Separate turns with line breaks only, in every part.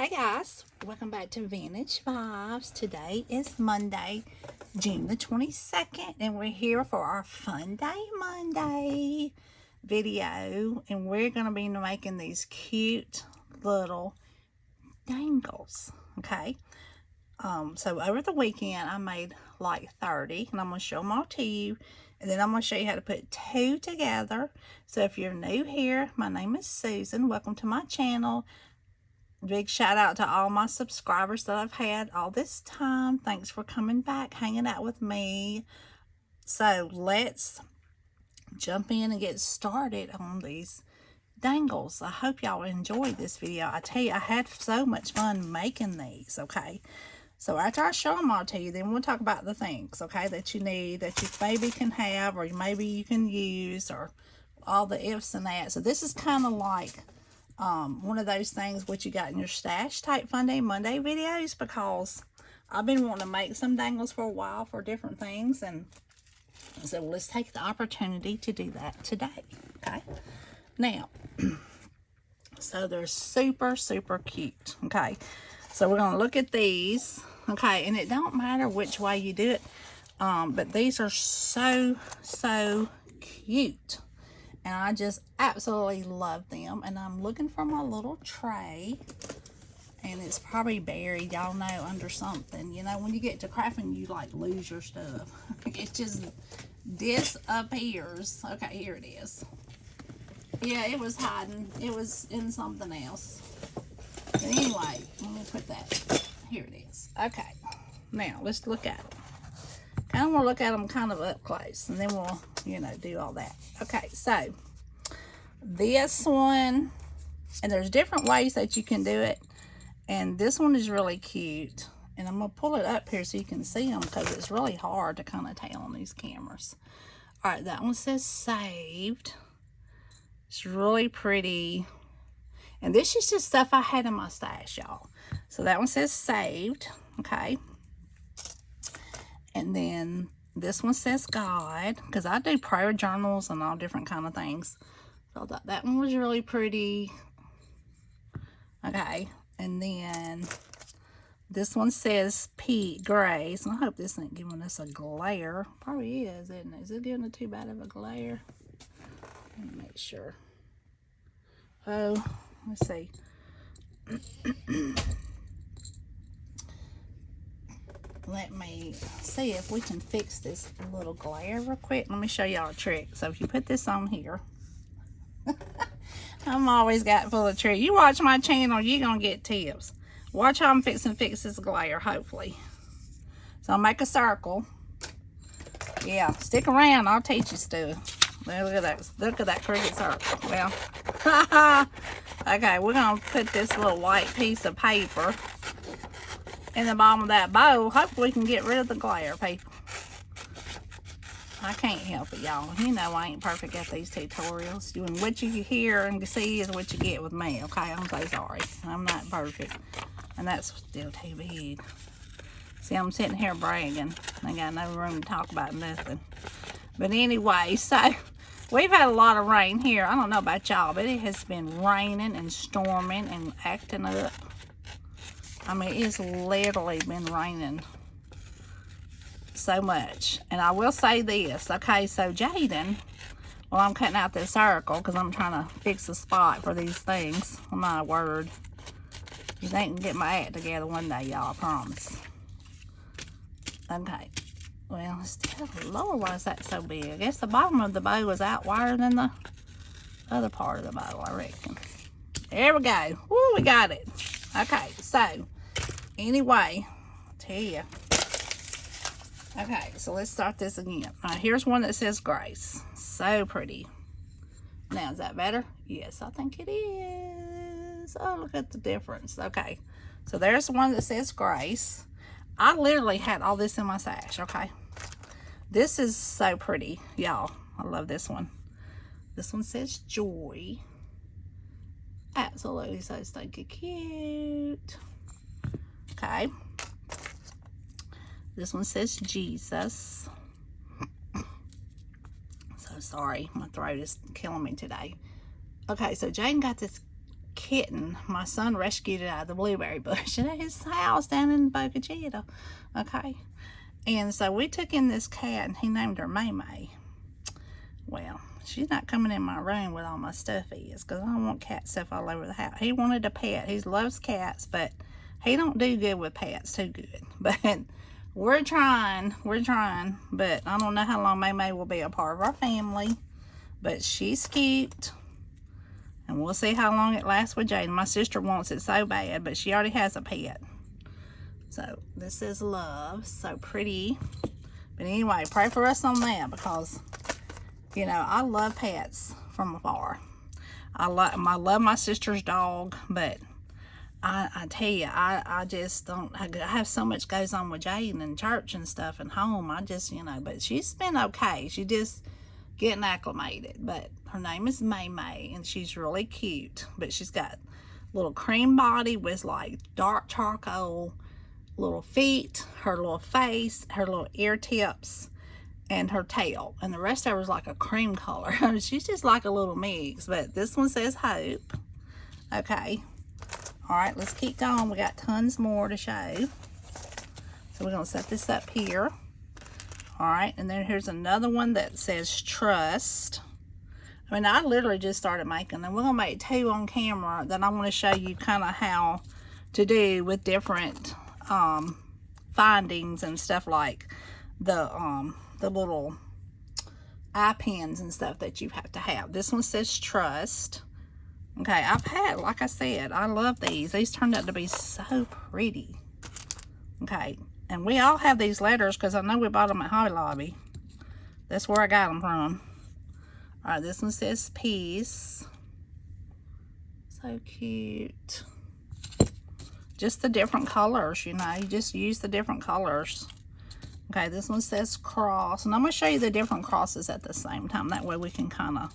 Hey guys, welcome back to Vintage Vibes. Today is Monday, June the 22nd, and we're here for our Funday Monday video, and we're going to be making these cute little dangles, okay? So over the weekend, I made like 30, and I'm going to show them all to you, and then I'm going to show you how to put two together. So if you're new here, my name is Susan. Welcome to my channel. Big shout out to all my subscribers that I've had all this time. Thanks for coming back, hanging out with me. So let's jump in and get started on these dangles. I hope y'all enjoyed this video. I tell you, I had so much fun making these, okay? So after I show them all to you, then we'll talk about the things, okay, that you need, that your baby can have, or maybe you can use, or all the ifs and that. So this is kind of like one of those things what you got in your stash type Funday Monday videos, because I've been wanting to make some dangles for a while for different things, and so let's take the opportunity to do that today. Okay, now so they're super cute. Okay, so we're gonna look at these. Okay, and it don't matter which way you do it, but these are so cute. And I just absolutely love them. And I'm looking for my little tray. And it's probably buried, y'all know, under something. You know, when you get to crafting, you like lose your stuff. It just disappears. Okay, here it is. Yeah, it was hiding. It was in something else. But anyway, let me put that. Here it is. Okay, now let's look at them. Kind of want to look at them kind of up close, and then we'll, you know, do all that. Okay, so this one, and there's different ways that you can do it, and this one is really cute, and I'm going to pull it up here so you can see them, because it's really hard to kind of tell on these cameras. All right, that one says saved. It's really pretty, and this is just stuff I had in my stash, y'all. So that one says saved, okay. And then this one says God, because I do prayer journals and all different kind of things. So I thought that one was really pretty. Okay, and then this one says Pete Grace. I hope this ain't giving us a glare. Probably is, isn't it? Is it giving it too bad of a glare? Let me make sure. Oh, let's see. Let me see if we can fix this little glare real quick. Let me show y'all a trick. So if you put this on here, I'm always got full of tricks. You watch my channel, you're going to get tips. Watch how I'm fixing to fix this glare, hopefully. So I'll make a circle. Yeah, stick around. I'll teach you stuff. Look at that. Look at that cricket circle. Well, okay, we're going to put this little white piece of paper in the bottom of that bowl. Hopefully we can get rid of the glare, people. I can't help it, y'all. You know I ain't perfect at these tutorials. What you hear and see is what you get with me, okay? I'm so sorry. I'm not perfect. And that's still too big. See, I'm sitting here bragging. I got no room to talk about nothing. But anyway, so we've had a lot of rain here. I don't know about y'all, but it has been raining and storming and acting up. I mean, it's literally been raining so much. And I will say this, okay, so Jaden, well, I'm cutting out this circle because I'm trying to fix a spot for these things. Oh, my word. You think I can get my act together one day, y'all, I promise. Okay. Well, still, Lord, why is that so big? I guess the bottom of the bow is out wider than the other part of the bow, I reckon. There we go. Woo, we got it. Okay, so anyway, I'll tell you. Okay, so let's start this again. All right, here's one that says Grace. So pretty. Now, is that better? Yes, I think it is. Oh, look at the difference. Okay, so there's the one that says Grace. I literally had all this in my stash, okay? This is so pretty, y'all. I love this one. This one says Joy. Absolutely so stinking cute. Okay. This one says Jesus. So sorry, my throat is killing me today. Okay, so Jane got this kitten. My son rescued it out of the blueberry bush at his house down in Boca Chica. Okay. And so we took in this cat, and he named her May May. Well, she's not coming in my room with all my stuff is, because I don't want cat stuff all over the house. He wanted a pet. He loves cats, but he don't do good with pets too good. But we're trying, but I don't know how long May May will be a part of our family. But she's cute, and we'll see how long it lasts with Jaden. My sister wants it so bad, but she already has a pet. So this is Love, so pretty. But anyway, pray for us on that, because you know, I love pets from afar. I love my sister's dog, but I tell you, I just don't, I have so much goes on with Jaden and church and stuff and home. I just, you know, but she's been okay. She just getting acclimated. But her name is May May, and she's really cute. But she's got little cream body with like dark charcoal little feet, her little face, her little ear tips, and her tail, and the rest of her is like a cream color. She's just like a little mix. But this one says Hope. Okay, all right, let's keep going. We got tons more to show, so we're gonna set this up here. All right, and then here's another one that says Trust. I mean, I literally just started making them. We're gonna make 2 on camera that I want to show you kind of how to do with different findings and stuff, like the little eye pins and stuff that you have to have. This one says Trust. Okay, I've had, like I said, I love these. These turned out to be so pretty. Okay, and we all have these letters because I know we bought them at Hobby Lobby. That's where I got them from. All right, this one says Peace. So cute. Just the different colors, you know, you just use the different colors. Okay, this one says Cross, and I'm going to show you the different crosses at the same time. That way we can kind of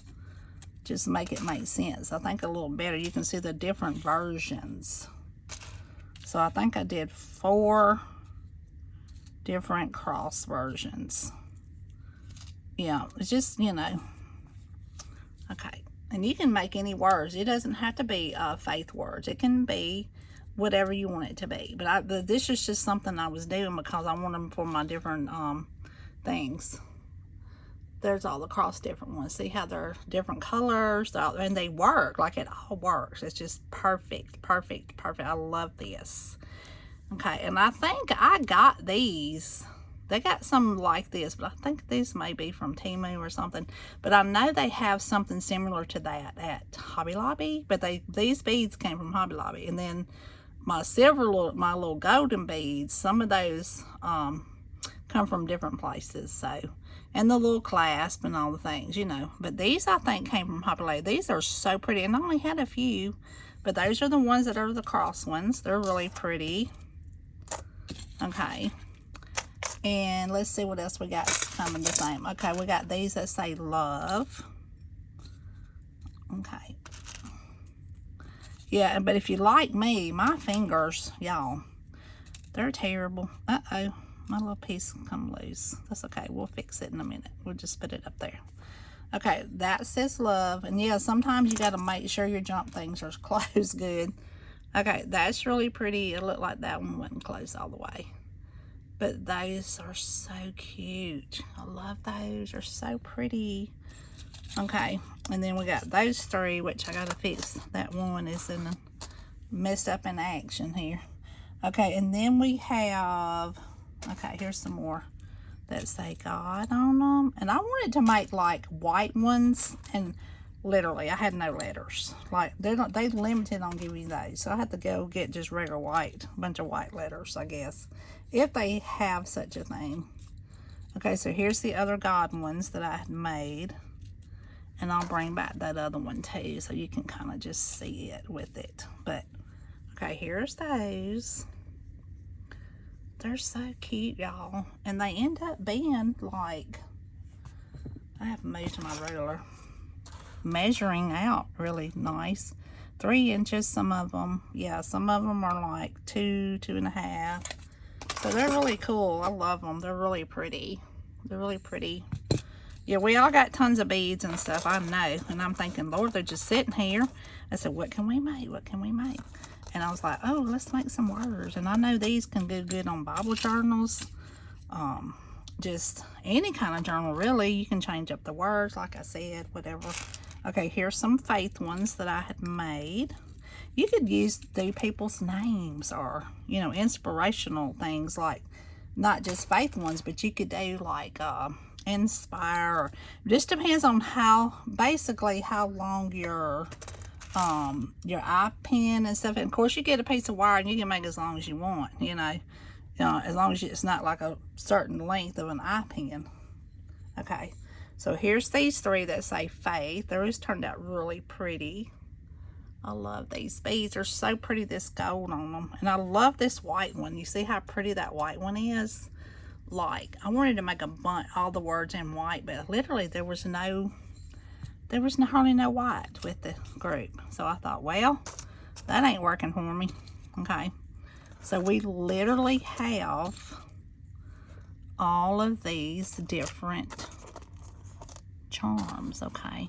just make it make sense. I think a little better. You can see the different versions. So I think I did 4 different cross versions. Yeah, it's just, you know. Okay, and you can make any words. It doesn't have to be faith words. It can be whatever you want it to be. But this is just something I was doing because I want them for my different things. There's all the cross different ones. See how they're different colors, and they work. Like, it all works. It's just perfect, perfect, perfect. I love this. Okay, and I think I got these. They got some like this, but I think these may be from Temu or something. But I know they have something similar to that at Hobby Lobby. But these beads came from Hobby Lobby. And then my my little golden beads, some of those come from different places. So, and the little clasp and all the things, you know. But these, I think, came from Hobby Lobby. These are so pretty, and I only had a few, but those are the ones that are the cross ones. They're really pretty. Okay, and let's see what else we got coming the same. Okay, we got these that say Love. Okay. Yeah, but if you like me, my fingers, y'all, they're terrible. Uh-oh, my little piece come loose. That's okay. We'll fix it in a minute. We'll just put it up there. Okay, that says Love. And yeah, sometimes you got to make sure your jump things are closed good. Okay, that's really pretty. It looked like that one wasn't closed all the way. But those are so cute. I love those. They're so pretty. Okay, and then we got those 3, which I gotta fix. That one is messed up in action here. Okay, and then we have, okay, here's some more that say God on them. And I wanted to make like white ones, and literally I had no letters. Like, they limited on giving you those, so I had to go get just regular white, a bunch of white letters, I guess, if they have such a thing. Okay, so here's the other God ones that I had made. And I'll bring back that other one too, so you can kind of just see it with it. But, okay, here's those. They're so cute, y'all. And they end up being like, I have moved my ruler, measuring out really nice. 3 inches, some of them. Yeah, some of them are like 2, 2.5. So they're really cool. I love them. They're really pretty. They're really pretty. Yeah, we all got tons of beads and stuff, I know. And I'm thinking, Lord, they're just sitting here. I said, what can we make? What can we make? And I was like, oh, let's make some words. And I know these can go good on Bible journals. Just any kind of journal, really. You can change up the words, like I said, whatever. Okay, here's some faith ones that I had made. You could do people's names or, you know, inspirational things, like not just faith ones, but you could do like inspire, or just depends on basically how long your eye pen and stuff. And of course, you get a piece of wire and you can make as long as you want, you know, as long as it's not like a certain length of an eye pen. Okay, so here's these three that say faith. Those turned out really pretty. I love these beads. They're so pretty, this gold on them. And I love this white one. You see how pretty that white one is? Like, I wanted to make all the words in white, but literally there was hardly no white with the group. So I thought, well, that ain't working for me. Okay. So we literally have all of these different charms, okay?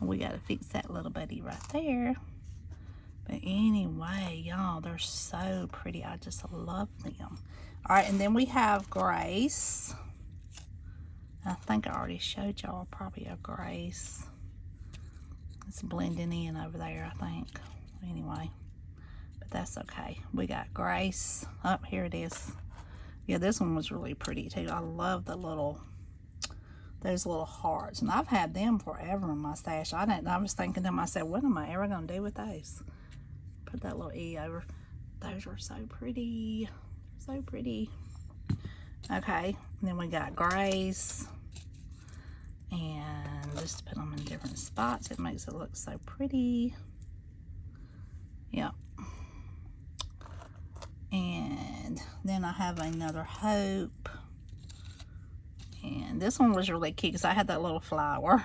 And we got to fix that little buddy right there. But anyway, y'all, they're so pretty. I just love them. All right, and then we have Grace. I think I already showed y'all probably a Grace. It's blending in over there, I think. Anyway, but that's okay. We got Grace. Oh, here it is. Yeah, this one was really pretty too. I love those little hearts. And I've had them forever in my stash. I was thinking to myself, what am I ever going to do with those? Put that little E over. Those are so pretty. So pretty. Okay, and then we got Grace. And just put them in different spots. It makes it look so pretty. Yep. And then I have another Hope. And this one was really cute because I had that little flower.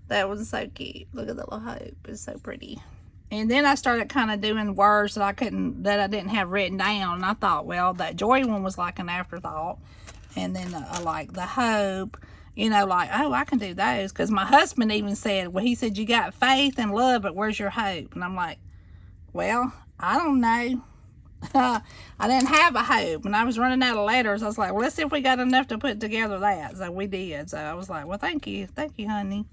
That was so cute. Look at the little Hope. It's so pretty. And then I started kind of doing words that I didn't have written down. And I thought, well, that Joy one was like an afterthought. And then like the Hope, you know, like, oh, I can do those. Because my husband even said, well, he said, you got faith and love, but where's your hope? And I'm like, well, I don't know. I didn't have a hope. When I was running out of letters, I was like, well, let's see if we got enough to put together that. So we did. So I was like, well, thank you. Thank you, honey.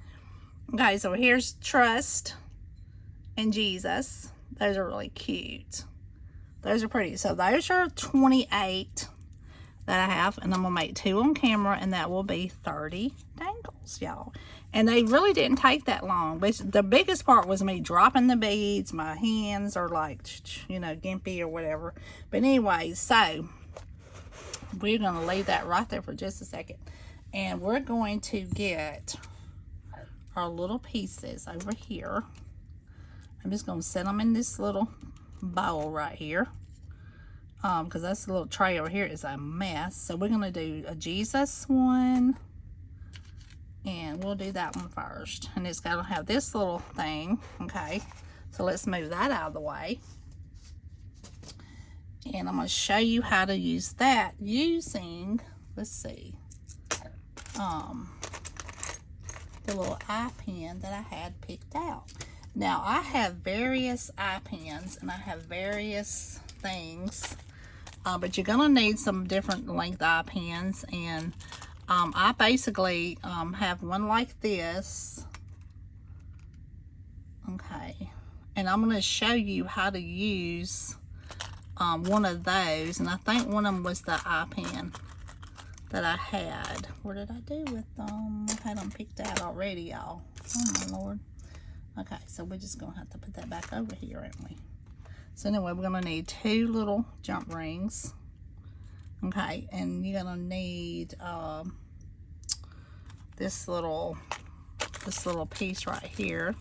Okay, so here's Trust and Jesus. Those are really cute. Those are pretty. So those are 28 that I have, and I'm gonna make 2 on camera, and that will be 30 dangles, y'all. And they really didn't take that long, but the biggest part was me dropping the beads. My hands are like, you know, gimpy or whatever. But anyway, so we're gonna leave that right there for just a second, and we're going to get our little pieces over here. I'm just going to set them in this little bowl right here. Because that's the little tray over here is a mess. So we're going to do a Jesus one. And we'll do that one first. And it's got to have this little thing. Okay. So let's move that out of the way. And I'm going to show you how to use that using, let's see, the little eye pen that I had picked out. Now, I have various eye pens, and I have various things, but you're going to need some different length eye pens, and I basically have one like this, okay, and I'm going to show you how to use one of those, and I think one of them was the eye pen that I had. What did I do with them? I had them picked out already, y'all. Oh, my Lord. Okay, so we're just going to have to put that back over here, aren't we? So anyway, we're going to need 2 little jump rings. Okay, and you're going to need this little piece right here.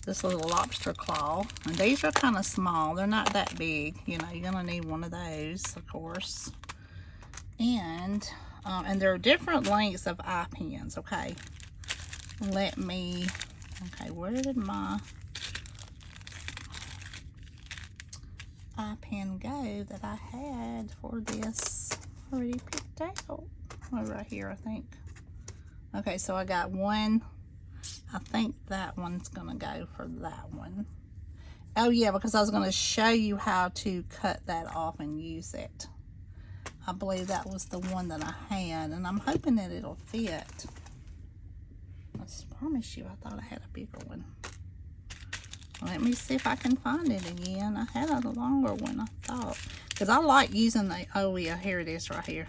This little lobster claw. And these are kind of small. They're not that big. You know, you're going to need one of those, of course. And there are different lengths of eye pens, okay? Okay, where did my eye pen go that I had for this already picked out? right here, I think. Okay, so I got one. I think that one's gonna go for that one. Oh yeah, because I was gonna show you how to cut that off and use it. I believe that was the one that I had, and I'm hoping that it'll fit. I promise you, I thought I had a bigger one. Let me see if I can find it again. I had a longer one, I thought. Because I like using the, oh yeah, here it is right here.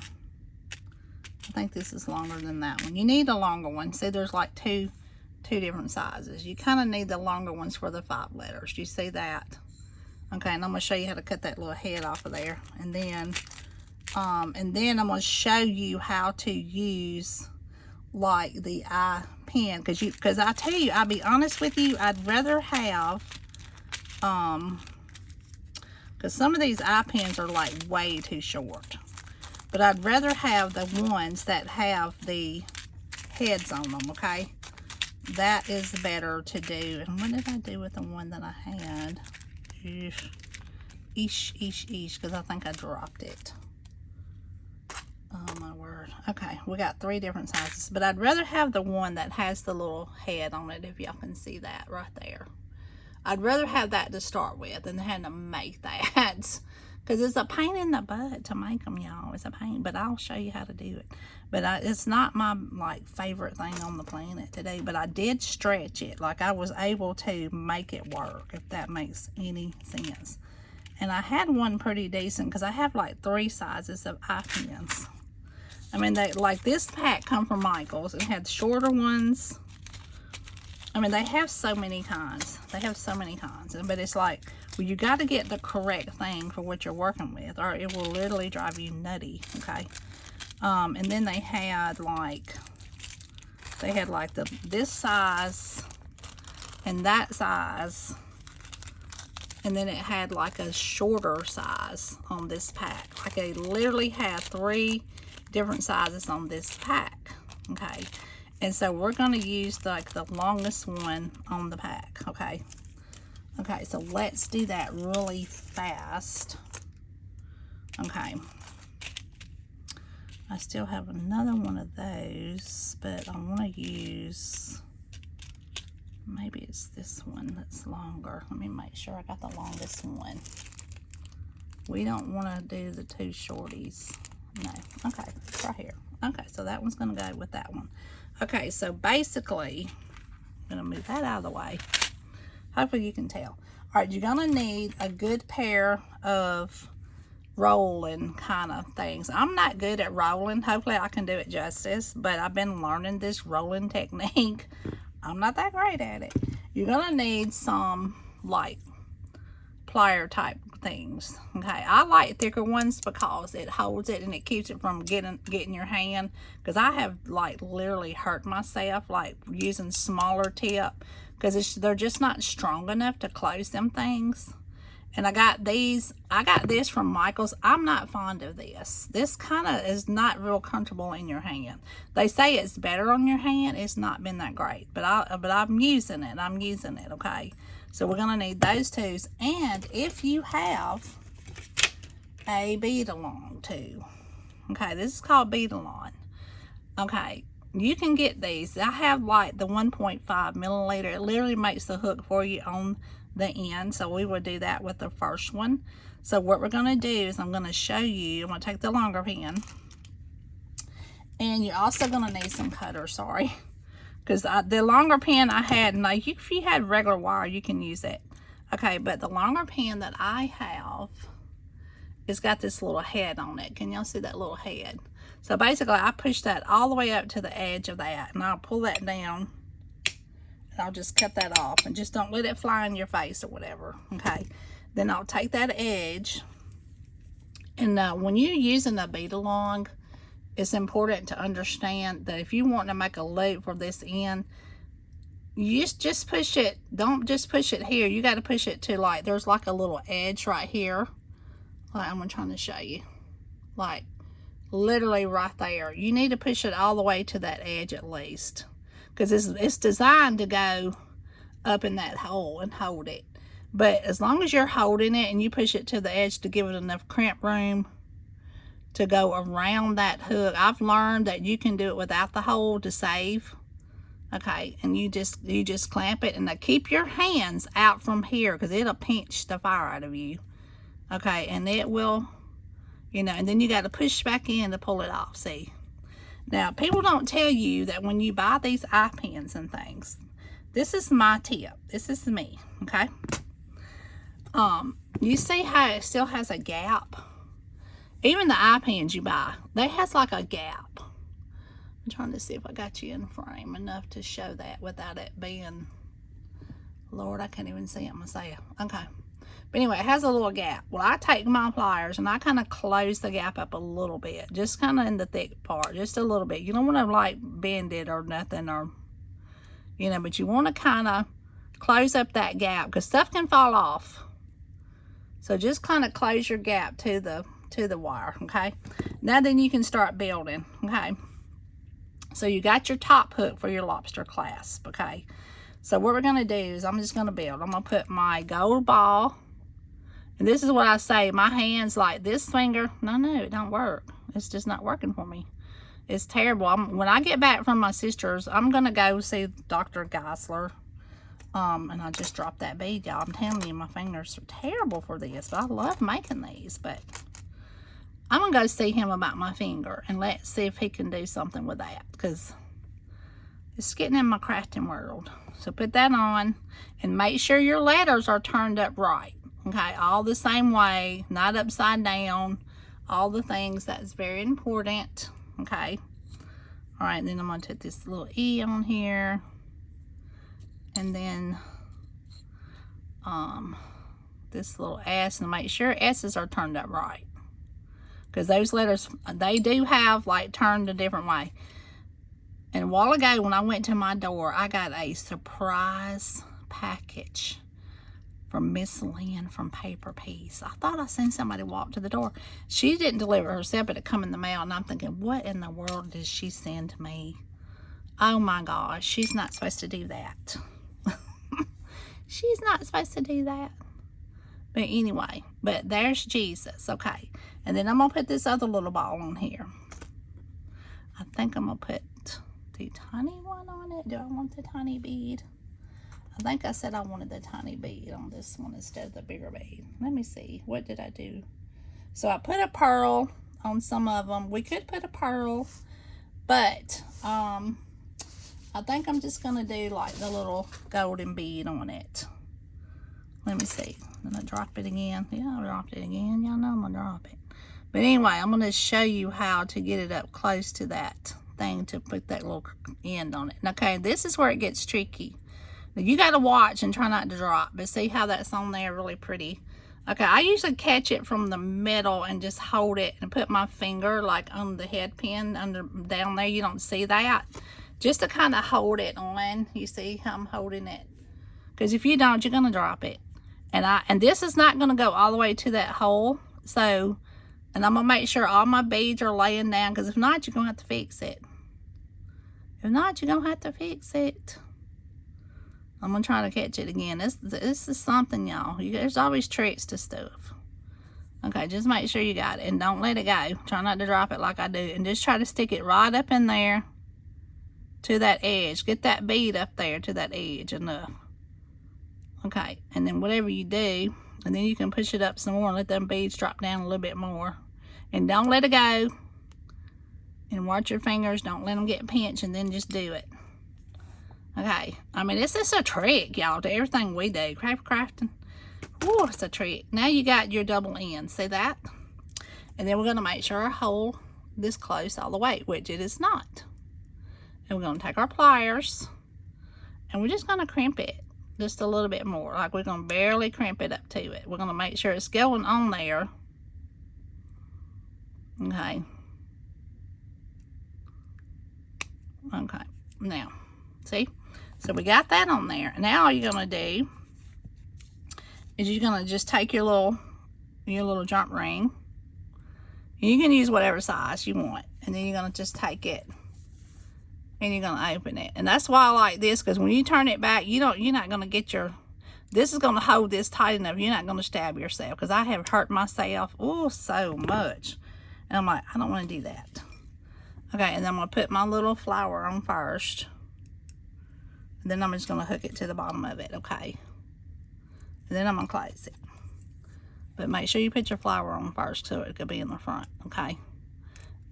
I think this is longer than that one. You need a longer one. See, there's like two different sizes. You kind of need the longer ones for the 5 letters. You see that? Okay, and I'm going to show you how to cut that little head off of there. And then I'm going to show you how to use like the eye pen, because I tell you, I'll be honest with you, I'd rather have because some of these eye pens are like way too short, but I'd rather have the ones that have the heads on them. Okay, that is better to do. And what did I do with the one that I had? Because I think I dropped it. Oh my word. Okay, we got 3 different sizes, but I'd rather have the one that has the little head on it, if y'all can see that right there. I'd rather have that to start with than having to make that, because it's a pain in the butt to make them, y'all. It's a pain, but I'll show you how to do it. But it's not my like favorite thing on the planet today, but I did stretch it. Like, I was able to make it work, if that makes any sense. And I had one pretty decent, because I have like 3 sizes of eye pens. I mean, they like this pack come from Michael's. It had shorter ones. I mean, they have so many kinds. They have so many kinds. But it's like, well, you got to get the correct thing for what you're working with, or it will literally drive you nutty. Okay. And then they had like this size and that size. And then it had like a shorter size on this pack. Like, they literally had 3 different sizes on this pack. Okay. And so we're going to use like the longest one on the pack. Okay. Okay. So let's do that really fast. Okay. I still have another one of those, but I want to use, maybe it's this one that's longer. Let me make sure I got the longest one. We don't want to do the 2 shorties. No. Okay, it's right here. Okay, so that one's going to go with that one. Okay, so basically, I'm going to move that out of the way. Hopefully you can tell. All right, you're going to need a good pair of rolling kind of things. I'm not good at rolling. Hopefully I can do it justice, but I've been learning this rolling technique. I'm not that great at it. You're going to need some like plier type things. Okay, I like thicker ones because it holds it and it keeps it from getting your hand, because I have like literally hurt myself like using smaller tip, because they're just not strong enough to close them things. And I got this from Michael's. I'm not fond of this. This kind of is not real comfortable in your hand. They say it's better on your hand. It's not been that great, but I'm using it. I'm using it. Okay. So we're gonna need those 2. And if you have a bead along too, okay, this is called bead along. Okay, you can get these. I have like the 1.5 milliliter. It literally makes the hook for you on the end. So we will do that with the first one. So what we're gonna do is I'm gonna show you. I'm gonna take the longer pen, and you're also gonna need some cutter. Sorry. Because the longer pen I had, now if you had regular wire, you can use it. Okay, but the longer pen that I have, it's got this little head on it. Can y'all see that little head? So basically, I push that all the way up to the edge of that, and I'll pull that down, and I'll just cut that off, and just don't let it fly in your face or whatever. Okay, then I'll take that edge, and when you're using a bead along, it's important to understand that if you want to make a loop for this end, you just push it. Don't just push it here. You got to push it to like, there's like a little edge right here. Like I'm trying to show you. Like literally right there. You need to push it all the way to that edge at least. Because it's designed to go up in that hole and hold it. But as long as you're holding it and you push it to the edge to give it enough crimp room to go around that hook. I've learned that you can do it without the hole to save. Okay, and you just clamp it, and now keep your hands out from here because it'll pinch the fire out of you. Okay, and it will, you know, and then you got to push back in to pull it off. See, now people don't tell you that when you buy these eye pins and things, this is my tip. This is me. Okay, you see how it still has a gap? Even the eye pins you buy, they has like a gap. I'm trying to see if I got you in frame enough to show that without it being, Lord, I can't even see it myself. Okay. But anyway, it has a little gap. Well, I take my pliers and I kind of close the gap up a little bit, just kind of in the thick part, just a little bit. You don't want to like bend it or nothing, or, you know, but you want to kind of close up that gap because stuff can fall off. So just kind of close your gap to the wire, okay? Now then you can start building, okay? So you got your top hook for your lobster clasp, okay? So what we're going to do is I'm just going to build. I'm going to put my gold ball. And this is what I say. My hands like this finger. No, it don't work. It's just not working for me. It's terrible. When I get back from my sister's, I'm going to go see Dr. Geisler. And I just dropped that bead, y'all. I'm telling you, my fingers are terrible for this. But I love making these. But I'm going to go see him about my finger and let's see if he can do something with that, because it's getting in my crafting world. So put that on and make sure your letters are turned up right. Okay, all the same way, not upside down, all the things. That's very important. Okay. All right, then I'm going to put this little E on here. And then this little S, and make sure S's are turned up right. Because those letters, they do have like turned a different way. And a while ago when I went to my door, I got a surprise package from Miss Lynn from Paper Piece. I thought I seen somebody walk to the door. She didn't deliver herself, but it come in the mail. And I'm thinking, what in the world did she send to me? Oh my gosh, she's not supposed to do that. She's not supposed to do that. But anyway, but there's Jesus, okay. And then I'm going to put this other little ball on here. I think I'm going to put the tiny one on it. Do I want the tiny bead? I think I said I wanted the tiny bead on this one instead of the bigger bead. Let me see. What did I do? So I put a pearl on some of them. We could put a pearl, but I think I'm just going to do like the little golden bead on it. Let me see. Then I drop it again. Yeah, I dropped it again. Y'all know I'm going to drop it. But anyway, I'm going to show you how to get it up close to that thing to put that little end on it. Okay, this is where it gets tricky. Now, you got to watch and try not to drop. But see how that's on there really pretty. Okay, I usually catch it from the middle and just hold it and put my finger like on the head pin down there. You don't see that. Just to kind of hold it on. You see how I'm holding it? Because if you don't, you're going to drop it. And this is not going to go all the way to that hole. So, and I'm going to make sure all my beads are laying down. Because if not, you're going to have to fix it. If not, you're going to have to fix it. I'm going to try to catch it again. This is something, y'all. There's always tricks to stuff. Okay, just make sure you got it. And don't let it go. Try not to drop it like I do. And just try to stick it right up in there to that edge. Get that bead up there to that edge enough. Okay, and then whatever you do, and then you can push it up some more and let them beads drop down a little bit more. And don't let it go. And watch your fingers. Don't let them get pinched, and then just do it. Okay, I mean, this is a trick, y'all, to everything we do. Crafting. Ooh, it's a trick. Now you got your double end. See that? And then we're going to make sure our hole this close all the way, which it is not. And we're going to take our pliers, and we're just going to crimp it just a little bit more. Like we're going to barely crimp it up to it. We're going to make sure it's going on there. Okay. Okay. Now, see? So we got that on there. Now all you're going to do is you're going to just take your little jump ring. You can use whatever size you want. And then you're going to just take it and you're going to open it. And that's why I like this, because when you turn it back, you're not going to get this is going to hold this tight enough. You're not going to stab yourself, because I have hurt myself so much. And I'm like, I don't want to do that. Okay, and then I'm going to put my little flower on first. And then I'm just going to hook it to the bottom of it, okay? And then I'm going to close it. But make sure you put your flower on first so it could be in the front, okay?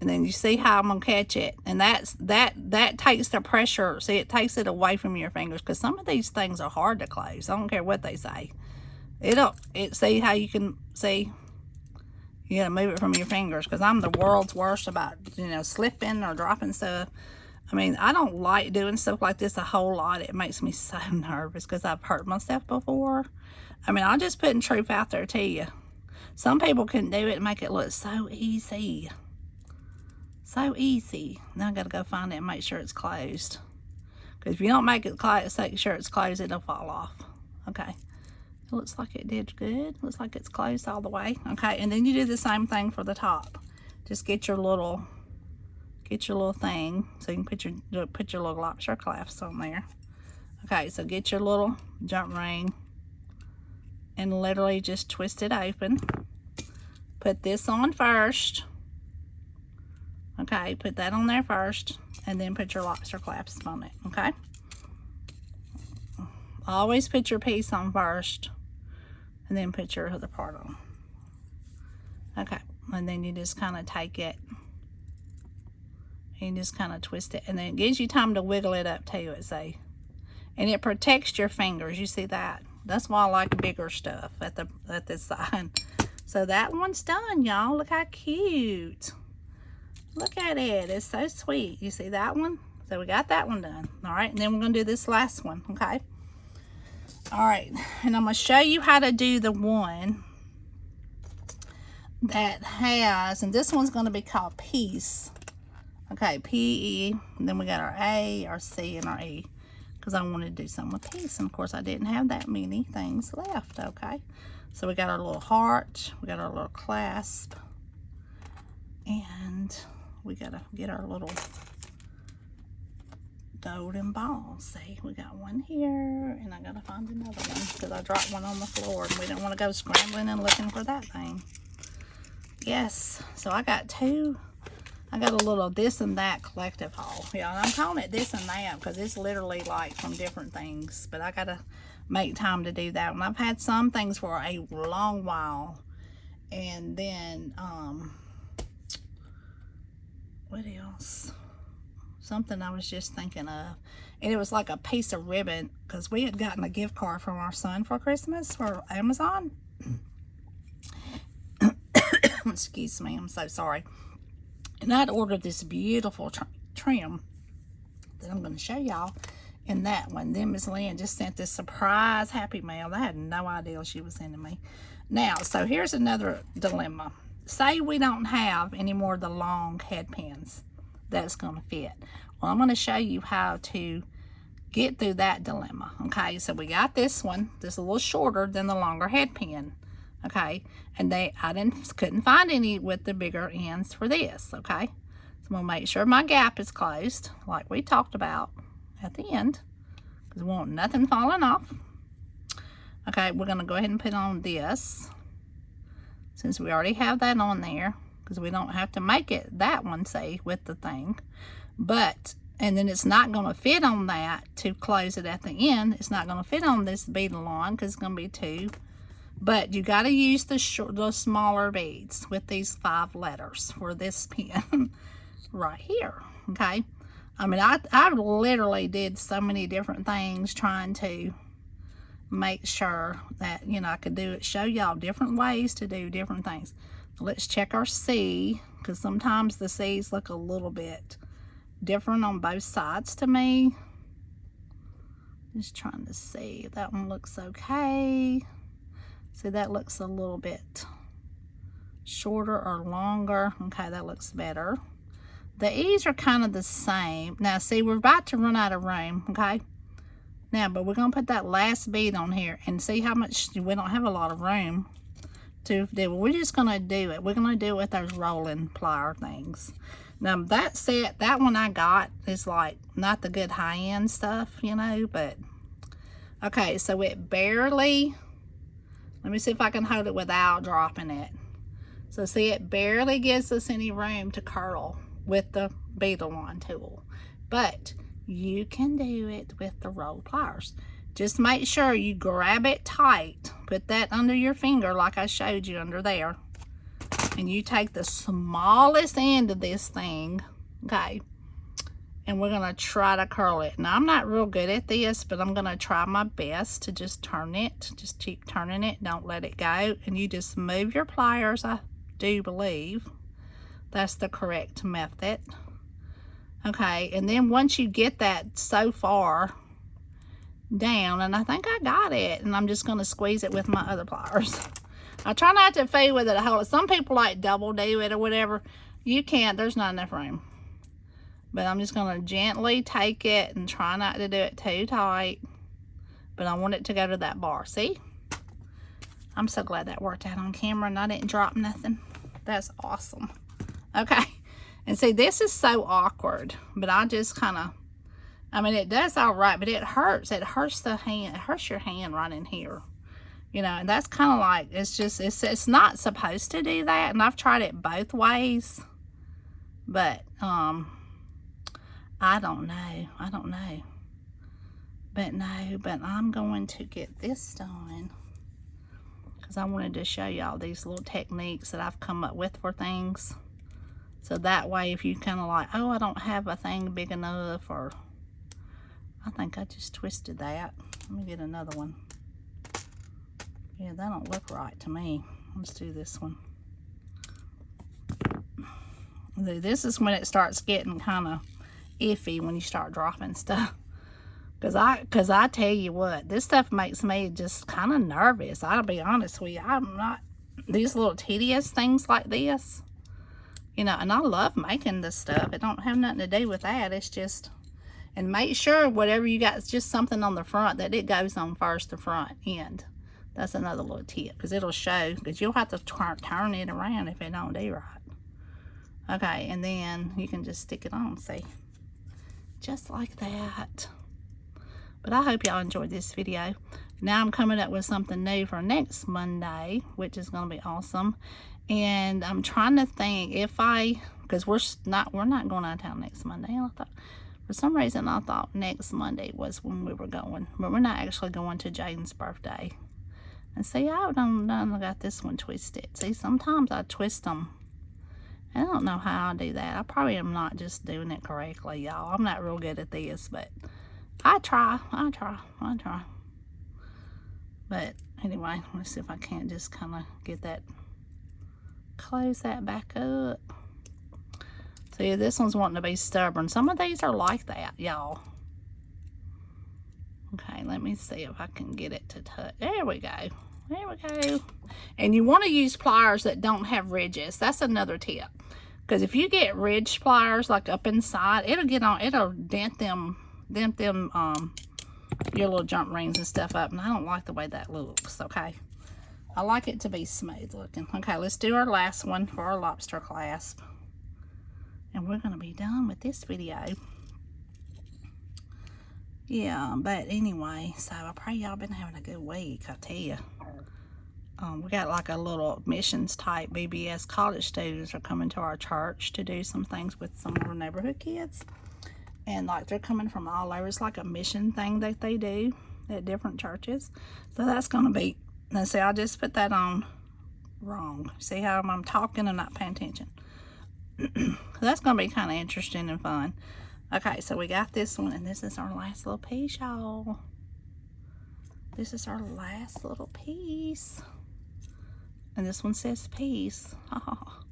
And then you see how I'm going to catch it. And that takes the pressure. See, it takes it away from your fingers, because some of these things are hard to close. I don't care what they say. See how you can see? You got to move it from your fingers, because I'm the world's worst about, slipping or dropping stuff. I mean, I don't like doing stuff like this a whole lot. It makes me so nervous because I've hurt myself before. I mean, I'm just putting truth out there to you. Some people can do it and make it look so easy. So easy. Now I got to go find it and make sure it's closed. Because if you don't make sure it's closed, it'll fall off. Okay. It looks like it did good. Looks like it's closed all the way. Okay, and then you do the same thing for the top. Just get your little thing so you can put your little lobster clasps on there. Okay, so get your little jump ring and literally just twist it open. Put this on first. Okay, put that on there first, and then put your lobster clasps on it. Okay, always put your piece on first and then put your other part on. Okay, and then you just kind of take it. You just kind of twist it, and then it gives you time to wiggle it up too, and it protects your fingers. You see that? That's why I like bigger stuff at this side. So that one's done, y'all. Look how cute. Look at it. It's so sweet. You see that one? So we got that one done. All right, and then we're gonna do this last one. Okay. All right, and I'm gonna show you how to do the one that has, and this one's gonna be called Peace. Okay, P-E, and then we got our A, our C, and our E, because I wanted to do something with peace, and of course I didn't have that many things left, okay? So we got our little heart, we got our little clasp, and we gotta get our little golden ball. See, we got one here, and I gotta find another one, because I dropped one on the floor, and we don't want to go scrambling and looking for that thing. Yes, so I got two. I got a little this and that collective haul. Yeah, and I'm calling it this and that because it's literally like from different things. But I got to make time to do that one. I've had some things for a long while. And then, what else? Something I was just thinking of. And it was like a piece of ribbon because we had gotten a gift card from our son for Christmas for Amazon. Excuse me, I'm so sorry. And I'd ordered this beautiful trim that I'm going to show y'all in that one. Then Miss Lynn just sent this surprise happy mail. I had no idea she was sending me. Now, so here's another dilemma. Say we don't have any more of the long head pins that's going to fit. Well, I'm going to show you how to get through that dilemma. Okay, so we got this one. This is a little shorter than the longer head pin. Okay, and I couldn't find any with the bigger ends for this. Okay, so I'm gonna make sure my gap is closed like we talked about at the end because we want nothing falling off. Okay, we're gonna go ahead and put on this since we already have that on there because we don't have to make it that one, say, with the thing. But and then it's not gonna fit on that to close it at the end. It's not gonna fit on this bead line because it's gonna be two. But you got to use the smaller beads with these 5 letters for this pin right here, okay? I mean, I literally did so many different things trying to make sure that, I could do it, show y'all different ways to do different things. Let's check our C, because sometimes the C's look a little bit different on both sides to me. Just trying to see if that one looks okay. See, that looks a little bit shorter or longer. Okay, that looks better. The E's are kind of the same. Now, see, we're about to run out of room, okay? Now, but we're going to put that last bead on here and see how much, we don't have a lot of room to do. We're just going to do it. We're going to do it with those rolling plier things. Now, that set, that one I got is like not the good high-end stuff, but, okay, so it barely... Let me see if I can hold it without dropping it. So see, it barely gives us any room to curl with the beetle wand tool. But you can do it with the roll pliers. Just make sure you grab it tight. Put that under your finger like I showed you under there. And you take the smallest end of this thing, okay? And we're gonna try to curl it. Now, I'm not real good at this, but I'm gonna try my best to just turn it. Just keep turning it, don't let it go. And you just move your pliers, I do believe. That's the correct method. Okay, and then once you get that so far down, and I think I got it, and I'm just gonna squeeze it with my other pliers. I try not to fool with it a whole. Some people like double do it or whatever. You can't, there's not enough room. But I'm just gonna gently take it and try not to do it too tight. But I want it to go to that bar, see? I'm so glad that worked out on camera and I didn't drop nothing. That's awesome. Okay, and see, this is so awkward, but I just kind of, I mean, it does all right, but it hurts. It hurts the hand, it hurts your hand right in here. You know, and that's kind of like, it's just, it's not supposed to do that, and I've tried it both ways, but, I don't know, but I'm going to get this done, because I wanted to show y'all these little techniques that I've come up with for things, so that way, if you kind of like, oh, I don't have a thing big enough, or, I think I just twisted that. Let me get another one. Yeah, that don't look right to me. Let's do this one. This is when it starts getting kind of iffy, when you start dropping stuff. Cause I tell you what, this stuff makes me just kind of nervous. I'll be honest with you. I'm not, these little tedious things like this, you know, and I love making this stuff. It don't have nothing to do with that. It's just, and make sure whatever you got is just something on the front that it goes on first, the front end. That's another little tip, because it'll show, because you'll have to turn it around if it don't do right. Okay, and then you can just stick it on, see? Just like that. But I hope y'all enjoyed this video. Now I'm coming up with something new for next Monday, which is going to be awesome. And I'm trying to think if because we're not going out of town next Monday. And I thought, for some reason, I thought next Monday was when we were going. But we're not actually going to Jaden's birthday. And see, I got this one twisted. See, sometimes I twist them. I don't know how I do that. I probably am not just doing it correctly, y'all. I'm not real good at this, but I try. But anyway, let's see if I can't just kind of get that, close that back up. See, this one's wanting to be stubborn. Some of these are like that, y'all. Okay, let me see if I can get it to touch. There we go. There we go. And you want to use pliers that don't have ridges. That's another tip. Because if you get ridged pliers like up inside, it'll dent them, your little jump rings and stuff up. And I don't like the way that looks, okay? I like it to be smooth looking. Okay, let's do our last one for our lobster clasp. And we're going to be done with this video. Yeah, but anyway, so I pray y'all been having a good week, I tell you. We got like a little missions type BBS college students are coming to our church to do some things with some of our neighborhood kids. And like they're coming from all over. It's like a mission thing that they do at different churches. So that's going to be, now see, I just put that on wrong. See how I'm talking and not paying attention. That's going to be kind of interesting and fun. Okay, so we got this one, and this is our last little piece, y'all. This is our last little piece. And this one says peace. Oh.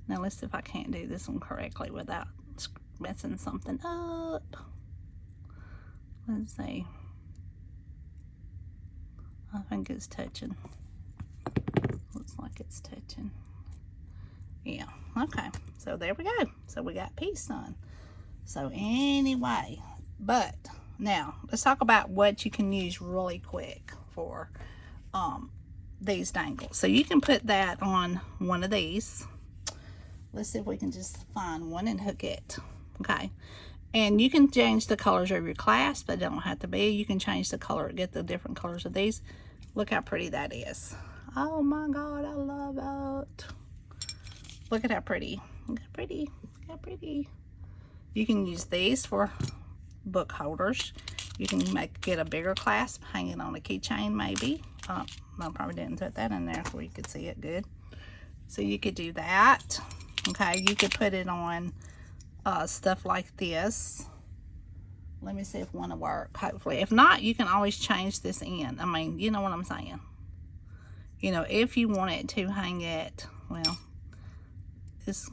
Now let's see if I can't do this one correctly without messing something up. Let's see. I think it's touching. Looks like it's touching. Yeah, okay. So there we go. So we got peace done. So anyway, but now let's talk about what you can use really quick for these dangles. So you can put that on one of these. Let's see if we can just find one and hook it. Okay, and you can change the colors of your clasp. They don't have to be. You can change the color, get the different colors of these. Look how pretty that is. Oh my God, I love it. Look at how pretty. Look how pretty. Look how pretty. You can use these for book holders. You can get a bigger clasp, hang it on a keychain maybe. I probably didn't put that in there where you could see it good. So you could do that. Okay, you could put it on stuff like this. Let me see if one will work, hopefully. If not, you can always change this in. I mean, you know what I'm saying. You know, if you wanted to hang it, well,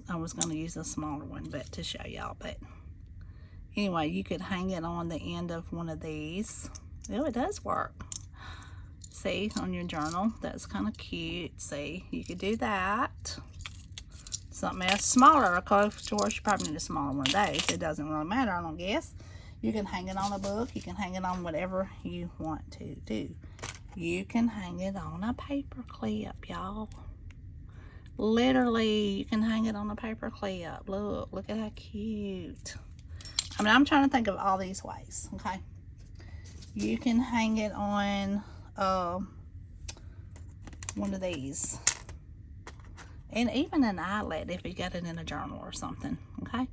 I was going to use a smaller one, but to show y'all. But anyway, you could hang it on the end of one of these. Oh, it does work. See, on your journal. That's kind of cute. See, you could do that. Something else smaller, of course, you probably need a smaller one of those. It doesn't really matter, I don't guess. You can hang it on a book. You can hang it on whatever you want to do. You can hang it on a paper clip, y'all. Literally, you can hang it on a paper clip. Look at how cute. I mean, I'm trying to think of all these ways, okay? You can hang it on one of these. And even an eyelet if you got it in a journal or something, okay?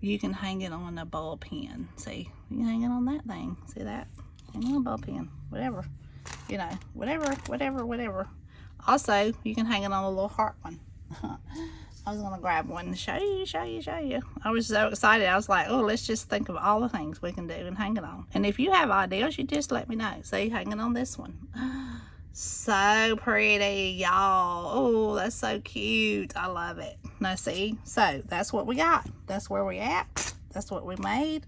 You can hang it on a ball pen. See, you can hang it on that thing. See that? Hang on a ball pen, whatever. You know, whatever. Also, you can hang it on a little heart one. I was gonna grab one and show you. I was so excited. I was like, oh, let's just think of all the things we can do and hang it on. And if you have ideas, you just let me know. See, hanging on this one. So pretty, y'all. Oh, that's so cute. I love it. Now see, so that's what we got. That's where we at. That's what we made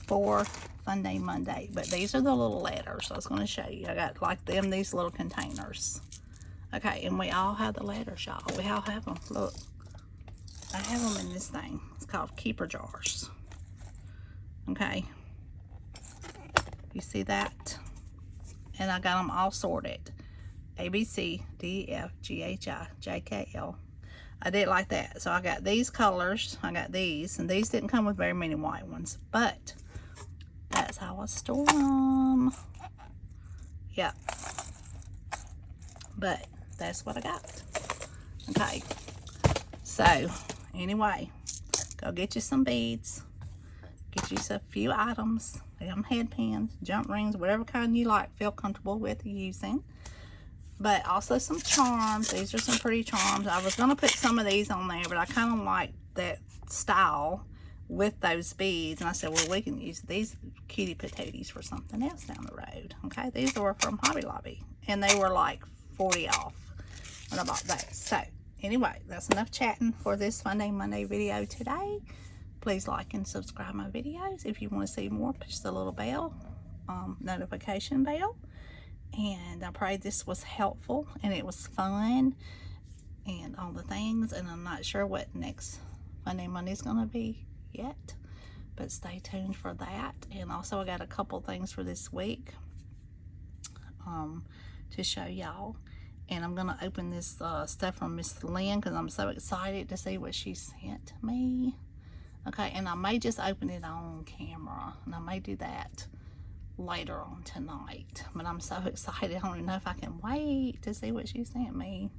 for Funday Monday. But these are the little letters I was going to show you. I got like these little containers. Okay, and we all have the letters, y'all. We all have them. Look, I have them in this thing. It's called keeper jars. Okay, you see that? And I got them all sorted. A, B, C, D, E, F, G, H, I, J, K, L. I did like that. So I got these colors. I got these. And these didn't come with very many white ones. But that's how I store them. Yeah. But that's what I got. Okay. So, anyway. Go get you some beads. Get you a few items. Headpins, jump rings, whatever kind you like, feel comfortable with using. But also some charms. These are some pretty charms. I was going to put some of these on there, but I kind of like that style with those beads. And I said, well, we can use these cutie patooties for something else down the road. Okay, these were from Hobby Lobby. And they were like 40 off when I bought those. So, anyway, that's enough chatting for this Funday Monday video today. Please like and subscribe my videos. If you want to see more, push the little bell, notification bell. And I pray this was helpful and it was fun and all the things. And I'm not sure what next Funday Monday is going to be yet, but stay tuned for that. And also I got a couple things for this week to show y'all. And I'm going to open this stuff from Miss Lynn because I'm so excited to see what she sent me. Okay, and I may just open it on camera, and I may do that later on tonight. But I'm so excited. I don't even know if I can wait to see what she sent me.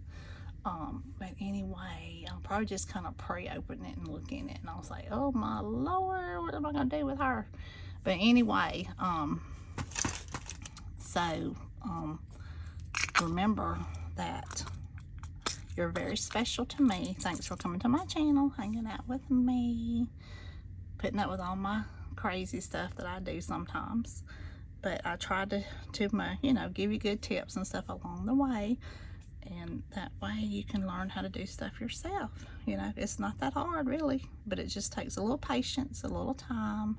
But anyway, I'll probably just kind of pre-open it and look in it. And I was like, oh my Lord, what am I going to do with her? But anyway, remember that you're very special to me. Thanks for coming to my channel, hanging out with me, putting up with all my crazy stuff that I do sometimes. But I try to you know, give you good tips and stuff along the way. And that way you can learn how to do stuff yourself. You know, it's not that hard really, but it just takes a little patience, a little time,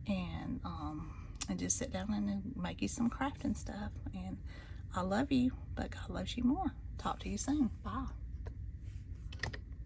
and just sit down and make you some crafting stuff. And I love you, but God loves you more. Talk to you soon. Bye.